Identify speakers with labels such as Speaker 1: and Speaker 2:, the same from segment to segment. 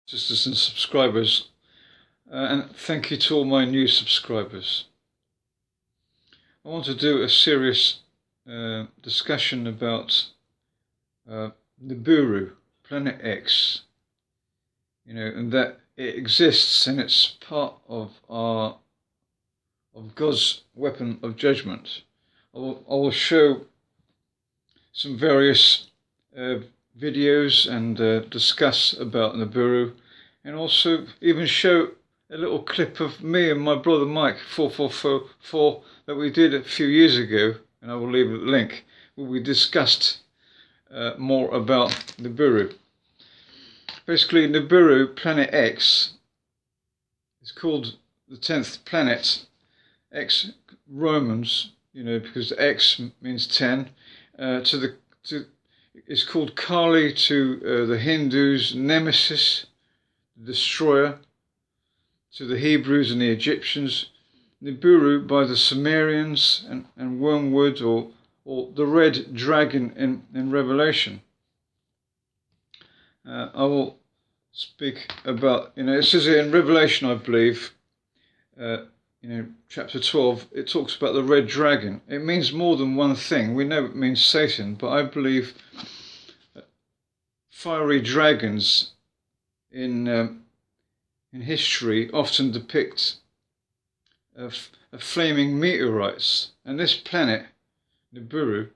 Speaker 1: Sisters and subscribers, and thank you to all my new subscribers. I want to do a serious discussion about Nibiru, Planet X, and that it exists and it's part of God's weapon of judgment. I will show some various videos and discuss about Nibiru, and also even show a little clip of me and my brother Mike444 that we did a few years ago, and I will leave a link where we discussed more about Nibiru. Basically, Nibiru, Planet X, is called the 10th planet. X Romans, because X means 10, it's called Kali to the Hindus, Nemesis, the destroyer, to the Hebrews and the Egyptians, Nibiru by the Sumerians, and wormwood or the red dragon in Revelation. I will speak about, it says it in Revelation, I believe, chapter 12, it talks about the red dragon. It means more than one thing. We know it means Satan, but I believe fiery dragons in history often depict flaming meteorites, and this planet, Nibiru,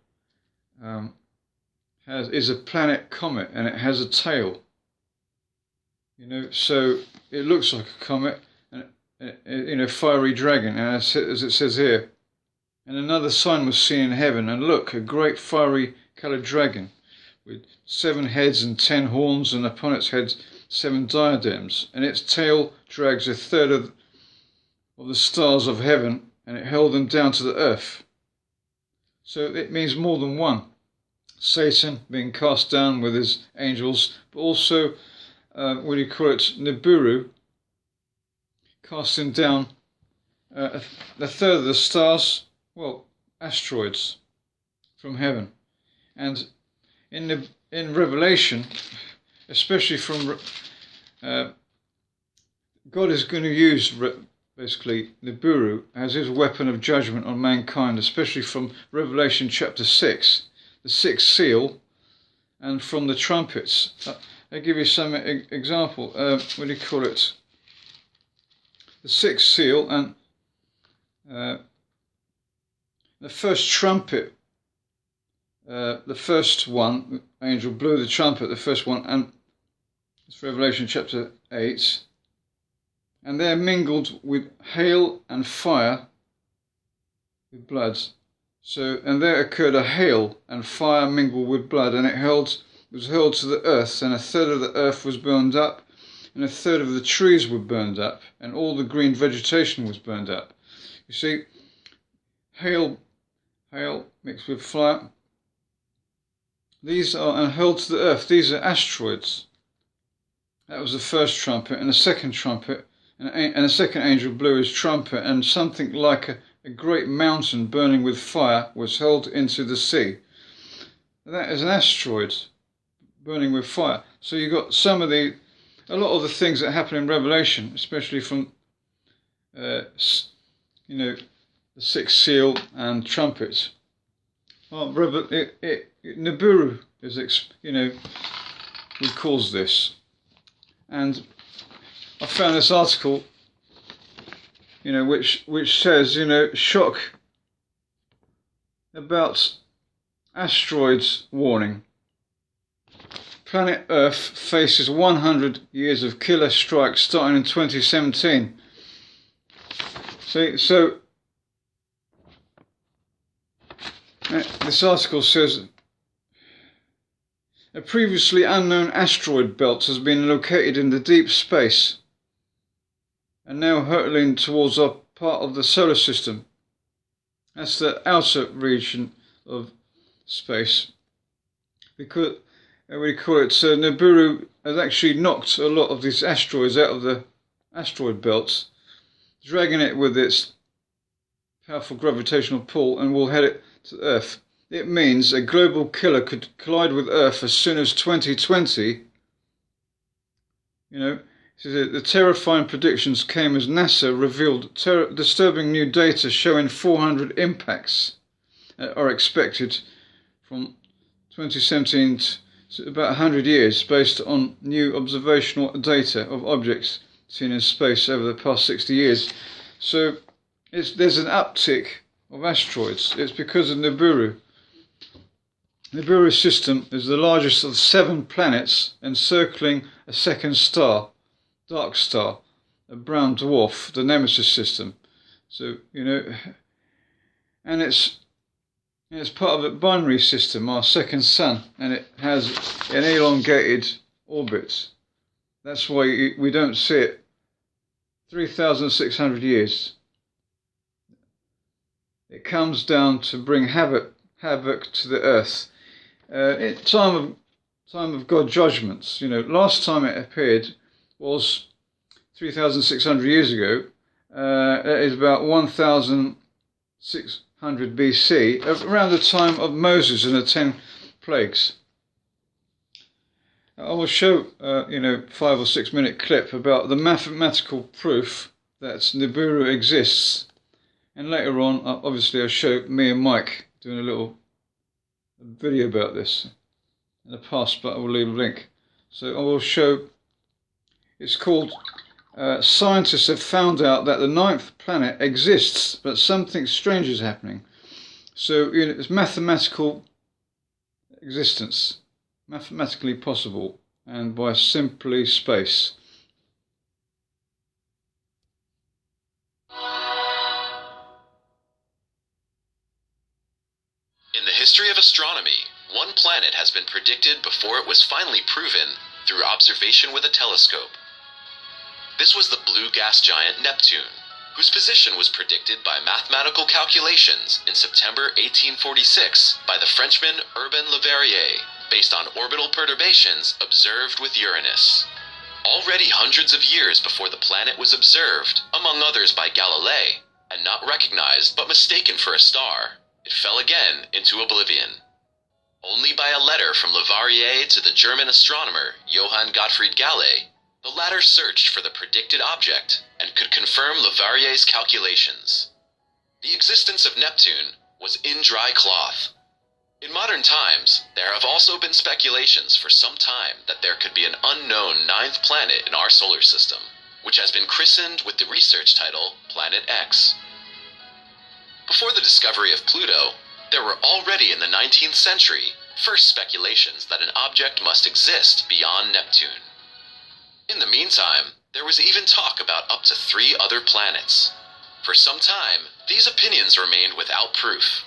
Speaker 1: is a planet comet, and it has a tail. So it looks like a comet, and fiery dragon, and as it says here, and another sign was seen in heaven, and look, a great fiery coloured dragon, with 7 heads and 10 horns, and upon its head 7 diadems, and its tail drags 1/3 of the stars of heaven, and it held them down to the earth. So it means more than one. Satan being cast down with his angels, but also, Nibiru, casting down 1/3 of the stars, asteroids from heaven. And in Revelation, especially from God is going to use basically Nibiru as his weapon of judgment on mankind, especially from Revelation chapter 6, the 6th seal, and from the trumpets. I'll give you some example. The 6th seal, and the first trumpet, the first one, the angel blew the trumpet, the first one, and it's Revelation chapter 8, and they're mingled with hail and fire, with blood. So, and there occurred a hail and fire mingled with blood, and it was hurled to the earth, and 1/3 of the earth was burned up, and 1/3 of the trees were burned up, and all the green vegetation was burned up. You see, hail mixed with fire. These are hurled to the earth. These are asteroids. That was the first trumpet, and the second trumpet, and the second angel blew his trumpet, and something like a great mountain burning with fire was hurled into the sea. That is an asteroid burning with fire. So you got a lot of the things that happen in Revelation, especially from the 6th seal and trumpets. Nibiru is, recalls this. And I found this article, which says, shock about asteroids warning. Planet Earth faces 100 years of killer strikes starting in 2017. So this article says a previously unknown asteroid belt has been located in the deep space and now hurtling towards our part of the solar system. That's the outer region of space. Because we call it Nibiru has actually knocked a lot of these asteroids out of the asteroid belts, dragging it with its powerful gravitational pull, and will head it to Earth. It means a global killer could collide with Earth as soon as 2020 You know, the terrifying predictions came as NASA revealed disturbing new data showing 400 impacts are expected from 2017 to about 100 years based on new observational data of objects seen in space over the past 60 years. So there's an uptick of asteroids. It's because of Nibiru. Nibiru system is the largest of 7 planets encircling a second star, dark star, a brown dwarf, the Nemesis system. So, you know, and it's part of a binary system, our second sun, and it has an elongated orbit. That's why we don't see it. 3,600 years. It comes down to bring havoc to the earth. At time of God's judgments, you know, last time it appeared was 3,600 years ago. That is about 1,600 BC, around the time of Moses and the 10 plagues. I will show, 5 or 6 minute clip about the mathematical proof that Nibiru exists. And later on, obviously, I'll show me and Mike doing a little video about this in the past, but I will leave a link. So I will show, it's called, scientists have found out that the 9th planet exists, but something strange is happening. So, you know, it's mathematical existence, mathematically possible, and by simply space.
Speaker 2: In the history of astronomy, one planet has been predicted before it was finally proven through observation with a telescope. This was the blue gas giant Neptune, whose position was predicted by mathematical calculations in September 1846 by the Frenchman Urbain Le Verrier, based on orbital perturbations observed with Uranus. Already hundreds of years before the planet was observed, among others by Galilei, and not recognized but mistaken for a star, it fell again into oblivion. Only by a letter from Le Verrier to the German astronomer Johann Gottfried Galle, the latter searched for the predicted object and could confirm Le Verrier's calculations. The existence of Neptune was in dry cloth. In modern times, there have also been speculations for some time that there could be an unknown 9th planet in our solar system, which has been christened with the research title Planet X. Before the discovery of Pluto, there were already in the 19th century first speculations that an object must exist beyond Neptune. In the meantime, there was even talk about up to 3 other planets. For some time, these opinions remained without proof.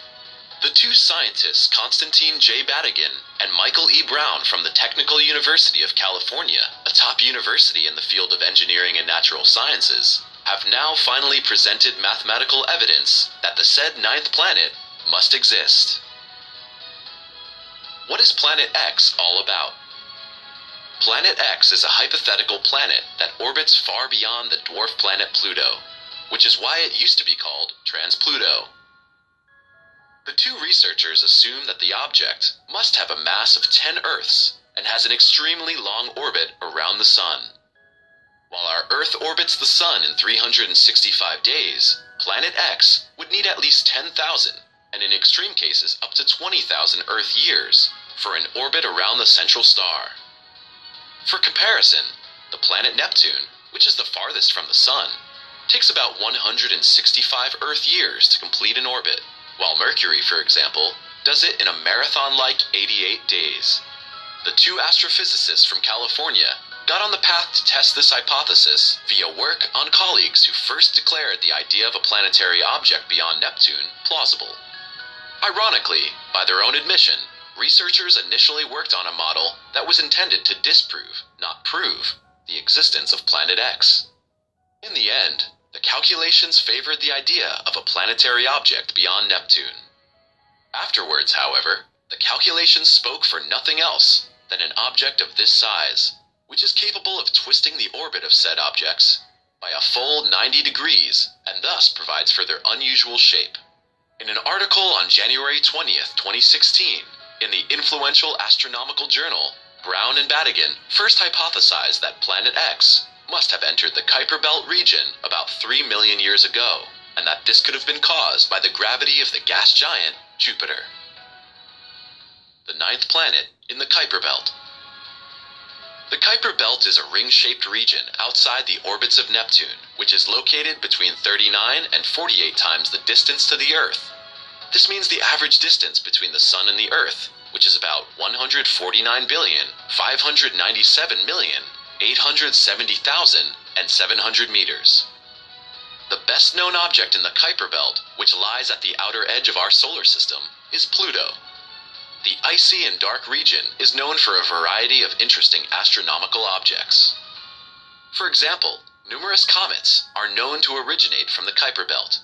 Speaker 2: The 2 scientists, Konstantin J. Batygin and Michael E. Brown from the Technical University of California, a top university in the field of engineering and natural sciences, have now finally presented mathematical evidence that the said 9th planet must exist. What is Planet X all about? Planet X is a hypothetical planet that orbits far beyond the dwarf planet Pluto, which is why it used to be called Trans-Pluto. The 2 researchers assume that the object must have a mass of 10 Earths and has an extremely long orbit around the Sun. While our Earth orbits the Sun in 365 days, Planet X would need at least 10,000, and in extreme cases up to 20,000 Earth years, for an orbit around the central star. For comparison, the planet Neptune, which is the farthest from the Sun, takes about 165 Earth years to complete an orbit, while Mercury, for example, does it in a marathon-like 88 days. The 2 astrophysicists from California got on the path to test this hypothesis via work on colleagues who first declared the idea of a planetary object beyond Neptune plausible. Ironically, by their own admission, researchers initially worked on a model that was intended to disprove, not prove, the existence of Planet X. In the end, the calculations favored the idea of a planetary object beyond Neptune. Afterwards, however, the calculations spoke for nothing else than an object of this size, which is capable of twisting the orbit of said objects by a full 90 degrees and thus provides for their unusual shape. In an article on January 20th, 2016, in the influential astronomical journal Brown and Badigan first hypothesized that Planet X must have entered the Kuiper Belt region about 3 million years ago, and that this could have been caused by the gravity of the gas giant Jupiter. The ninth planet in the Kuiper Belt. The Kuiper Belt is a ring-shaped region outside the orbits of Neptune, which is located between 39 and 48 times the distance to the Earth. This means the average distance between the Sun and the Earth, which is about 149,597,870,700 meters. The best known object in the Kuiper Belt, which lies at the outer edge of our solar system, is Pluto. The icy and dark region is known for a variety of interesting astronomical objects. For example, numerous comets are known to originate from the Kuiper Belt.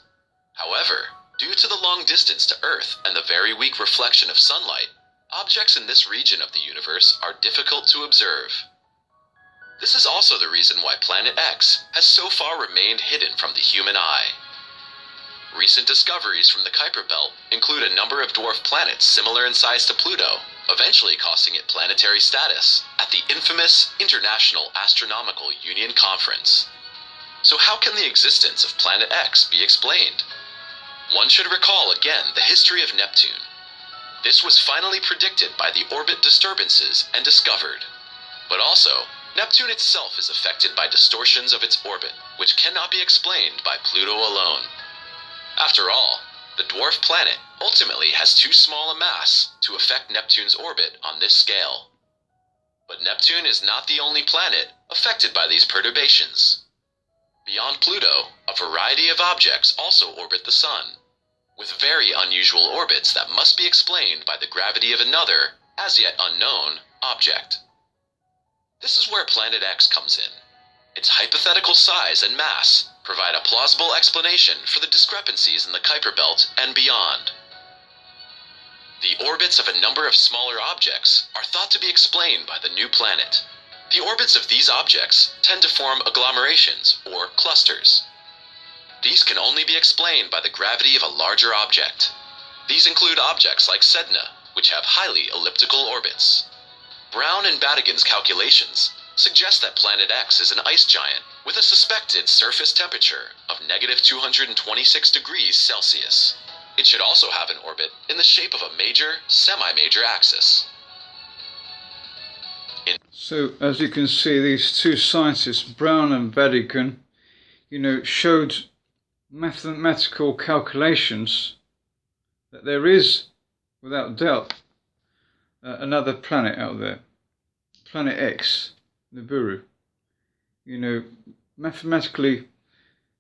Speaker 2: However, due to the long distance to Earth and the very weak reflection of sunlight, objects in this region of the universe are difficult to observe. This is also the reason why Planet X has so far remained hidden from the human eye. Recent discoveries from the Kuiper Belt include a number of dwarf planets similar in size to Pluto, eventually costing it planetary status at the infamous International Astronomical Union Conference. So how can the existence of Planet X be explained? One should recall again the history of Neptune. This was finally predicted by the orbit disturbances and discovered. But also, Neptune itself is affected by distortions of its orbit, which cannot be explained by Pluto alone. After all, the dwarf planet ultimately has too small a mass to affect Neptune's orbit on this scale. But Neptune is not the only planet affected by these perturbations. Beyond Pluto, a variety of objects also orbit the Sun, with very unusual orbits that must be explained by the gravity of another, as yet unknown, object. This is where Planet X comes in. Its hypothetical size and mass provide a plausible explanation for the discrepancies in the Kuiper Belt and beyond. The orbits of a number of smaller objects are thought to be explained by the new planet. The orbits of these objects tend to form agglomerations, or clusters. These can only be explained by the gravity of a larger object. These include objects like Sedna, which have highly elliptical orbits. Brown and Badigan's calculations suggest that Planet X is an ice giant with a suspected surface temperature of -226 degrees Celsius. It should also have an orbit in the shape of a major, semi-major axis.
Speaker 1: So, as you can see, these two scientists, Brown and Badigan, showed mathematical calculations that there is, without doubt, another planet out there, Planet X, Nibiru. Mathematically,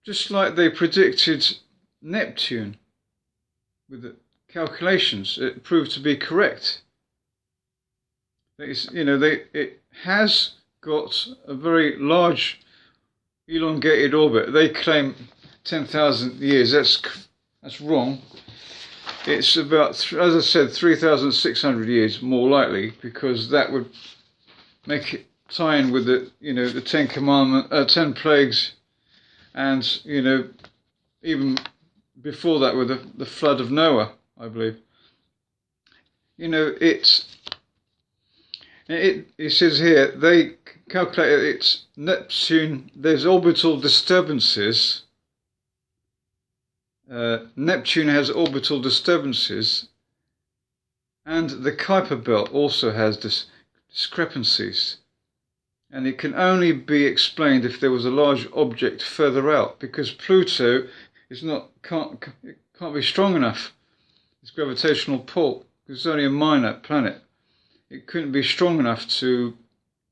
Speaker 1: just like they predicted Neptune with the calculations, it proved to be correct. It has got a very large elongated orbit. They claim 10,000 years. That's wrong. It's about, as I said, 3,600 years more likely, because that would make it tie in with the the 10 plagues, and even before that with the flood of Noah, I believe. It says here they calculated it's Neptune. There's orbital disturbances. Neptune has orbital disturbances, and the Kuiper Belt also has discrepancies, and it can only be explained if there was a large object further out, because Pluto is can't be strong enough. Its gravitational pull, because it's only a minor planet, it couldn't be strong enough to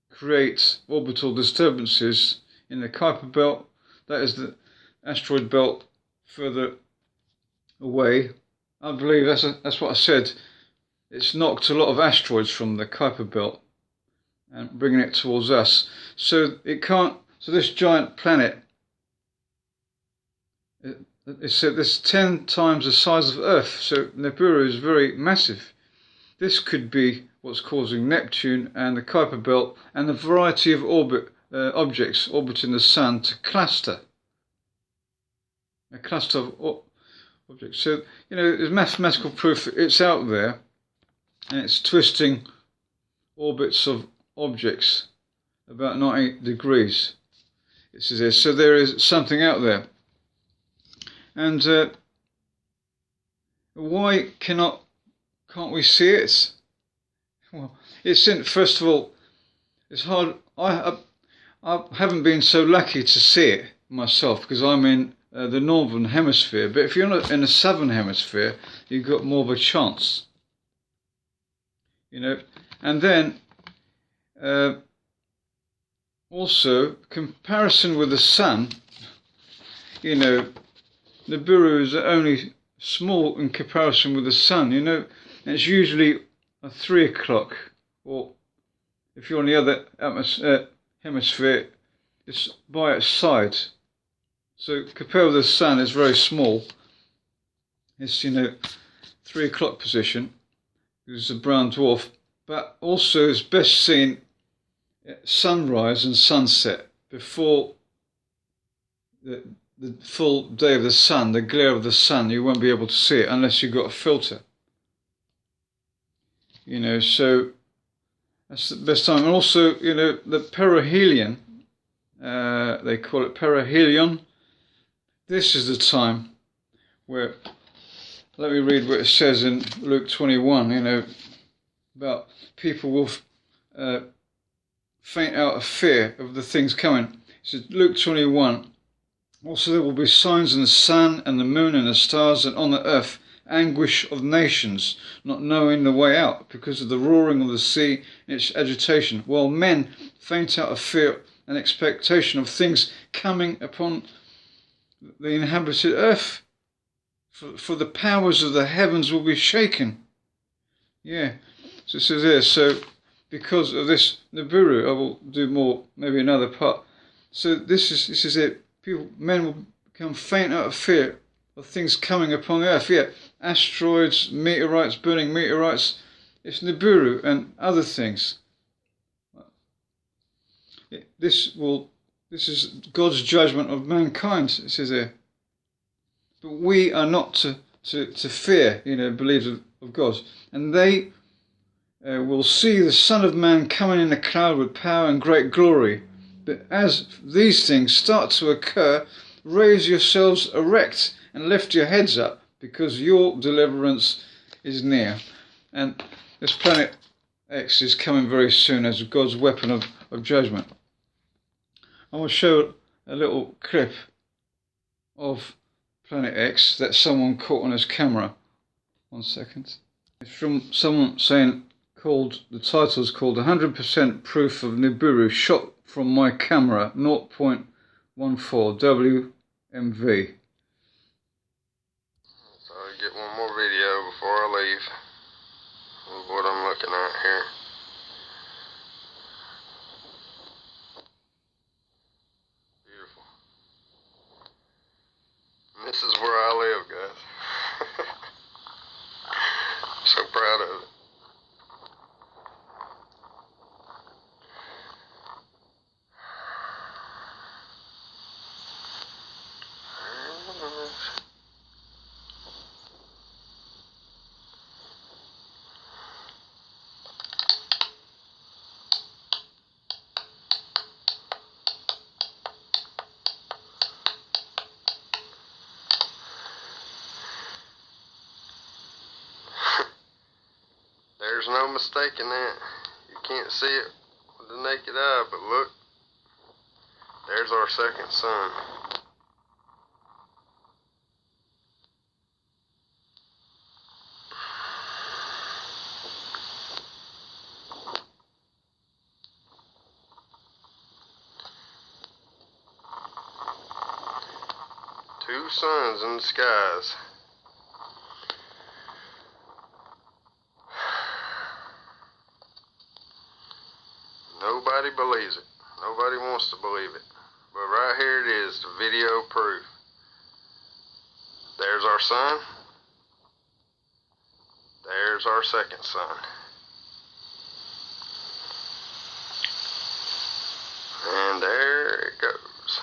Speaker 1: create orbital disturbances in the Kuiper Belt. That is the asteroid belt further away. I believe that's what I said. It's knocked a lot of asteroids from the Kuiper Belt and bringing it towards us. So it can't. So this giant planet, it said this 10 times the size of Earth. So Nibiru is very massive. This could be what's causing Neptune and the Kuiper Belt and a variety of objects orbiting the Sun to cluster. A cluster of objects. So, there's mathematical proof that it's out there, and it's twisting orbits of objects, about 90 degrees. It says there. So there is something out there. And why can't we see it? Well, it's in, first of all, it's hard. I haven't been so lucky to see it myself because I'm in the northern hemisphere. But if you're not in the southern hemisphere, you've got more of a chance. You know, and then also comparison with the sun. You know, Nibiru is only small in comparison with the sun. You know, and it's usually at 3 o'clock, or if you're on the other hemisphere, it's by its side. So compared with the sun, it's very small. It's, you know, 3 o'clock position. It's a brown dwarf, but also it's best seen at sunrise and sunset before the full day of the sun, the glare of the sun. You won't be able to see it unless you've got a filter. You know, so that's the best time. And also, you know, the perihelion, they call it perihelion. This is the time where, let me read what it says in Luke 21, you know, about people will faint out of fear of the things coming. It says, Luke 21, also there will be signs in the sun and the moon and the stars, and on the earth anguish of nations, not knowing the way out because of the roaring of the sea and its agitation, while men faint out of fear and expectation of things coming upon the inhabited earth. For the powers of the heavens will be shaken. Yeah, so it says here, so because of this Nibiru, I will do more, maybe another part. So this is it. Men will become faint out of fear of things coming upon the earth. Yeah, asteroids, meteorites, burning meteorites. It's Nibiru and other things. This is God's judgment of mankind. It says here. But we are not to fear, you know, believers of God. And they will see the Son of Man coming in a cloud with power and great glory. But as these things start to occur, raise yourselves erect and lift your heads up, because your deliverance is near. And this planet X is coming very soon as God's weapon of judgment. I will show a little clip of Planet X that someone caught on his camera. 1 second. It's from someone saying, the title is called 100% Proof of Nibiru Shot from My Camera 0.14 WMV.
Speaker 3: So I get one more video before I leave of what I'm looking at here. Beautiful. And this is where I live, guys. I'm so proud of it. There's no mistaking that. You can't see it with the naked eye, but look, there's our second sun. Two suns in the skies. Nobody believes it. Nobody wants to believe it. But right here it is, the video proof. There's our sun. There's our second sun. And there it goes.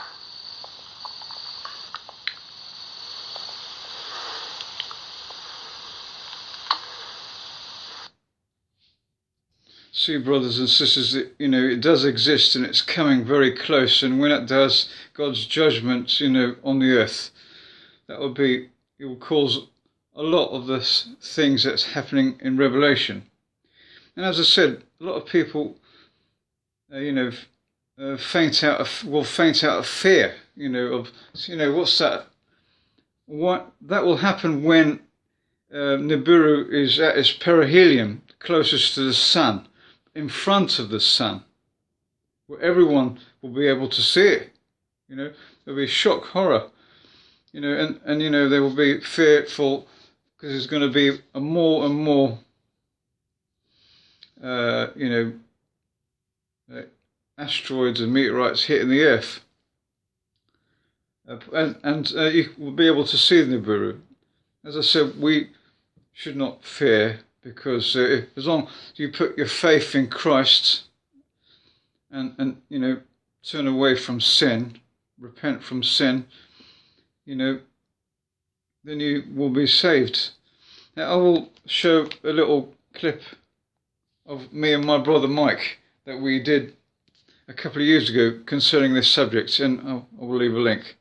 Speaker 1: see, brothers and sisters, that, you know, it does exist and it's coming very close. And when it does, God's judgment, you know, on the earth, it will cause a lot of the things that's happening in Revelation. And as I said, a lot of people, you know, will faint out of fear. You know, what's that? What that will happen when Nibiru is at its perihelion, closest to the sun, in front of the sun, where everyone will be able to see it. You know, there'll be shock, horror. You know, and you know, they will be fearful because there's going to be a more and more, you know, asteroids and meteorites hitting the Earth. And you will be able to see the Nibiru. As I said, we should not fear, because as long as you put your faith in Christ and you know, turn away from sin, repent from sin, you know, then you will be saved. Now I will show a little clip of me and my brother Mike that we did a couple of years ago concerning this subject, and I will leave a link.